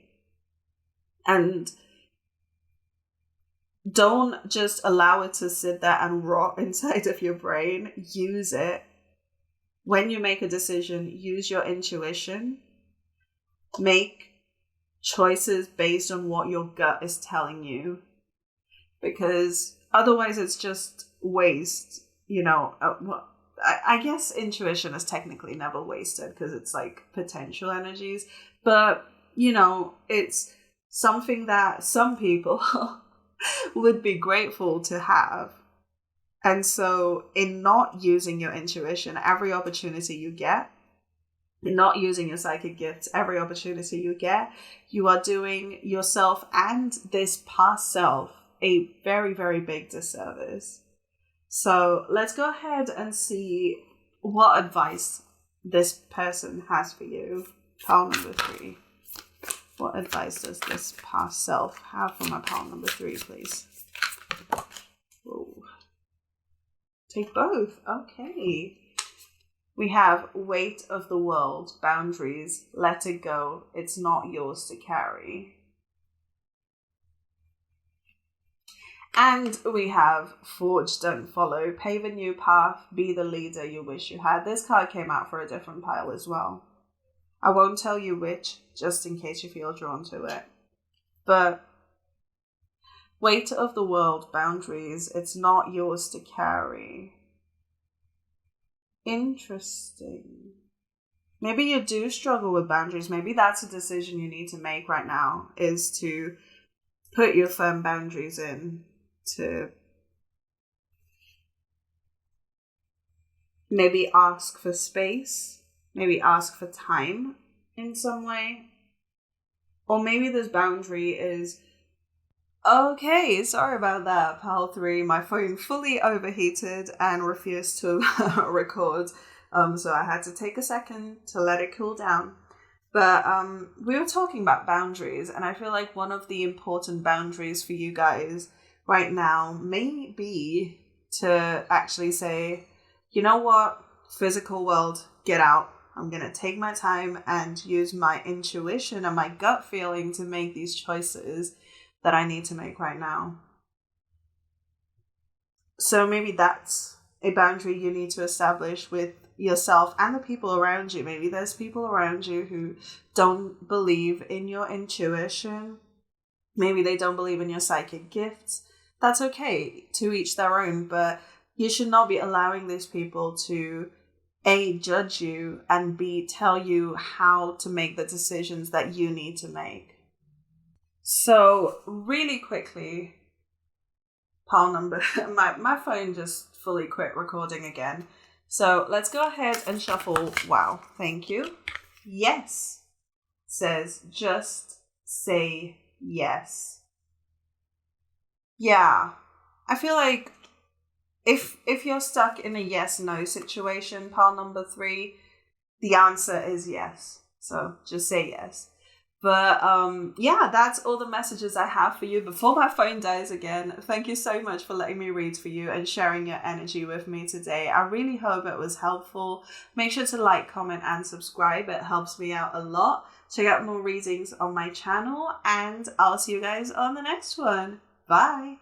And don't just allow it to sit there and rot inside of your brain. Use it. When you make a decision, use your intuition. Make choices based on what your gut is telling you. Because otherwise it's just waste. I guess intuition is technically never wasted because it's like potential energies. But, it's something that some people would be grateful to have. And so in not using your intuition, every opportunity you get, in not using your psychic gifts, every opportunity you get, you are doing yourself and this past self a very, very big disservice. So let's go ahead and see what advice this person has for you. Pile number 3. What advice does this past self have for my pile number 3, please? Whoa. Take both. Okay. We have weight of the world, boundaries, let it go. It's not yours to carry. And we have forge, don't follow, pave a new path, be the leader you wish you had. This card came out for a different pile as well. I won't tell you which, just in case you feel drawn to it. But weight of the world, boundaries, it's not yours to carry. Interesting. Maybe you do struggle with boundaries. Maybe that's a decision you need to make right now, is to put your firm boundaries in, to maybe ask for space, maybe ask for time in some way. Or maybe this boundary is, okay, sorry about that, pile 3. My phone fully overheated and refused to record. So I had to take a second to let it cool down. But we were talking about boundaries, and I feel like one of the important boundaries for you guys right now may be to actually say, you know what, physical world, get out. I'm going to take my time and use my intuition and my gut feeling to make these choices that I need to make right now. So maybe that's a boundary you need to establish with yourself and the people around you. Maybe there's people around you who don't believe in your intuition. Maybe they don't believe in your psychic gifts. That's okay, to each their own, but you should not be allowing these people to A, judge you, and B, tell you how to make the decisions that you need to make. So really quickly, pile number, my phone just fully quit recording again. So let's go ahead and shuffle. Wow, thank you. Yes says just say yes. Yeah, I feel like if you're stuck in a yes-no situation, pile number 3, the answer is yes. So just say yes. But yeah, that's all the messages I have for you before my phone dies again. Thank you so much for letting me read for you and sharing your energy with me today. I really hope it was helpful. Make sure to like, comment, and subscribe. It helps me out a lot. Check out more readings on my channel, and I'll see you guys on the next one. Bye.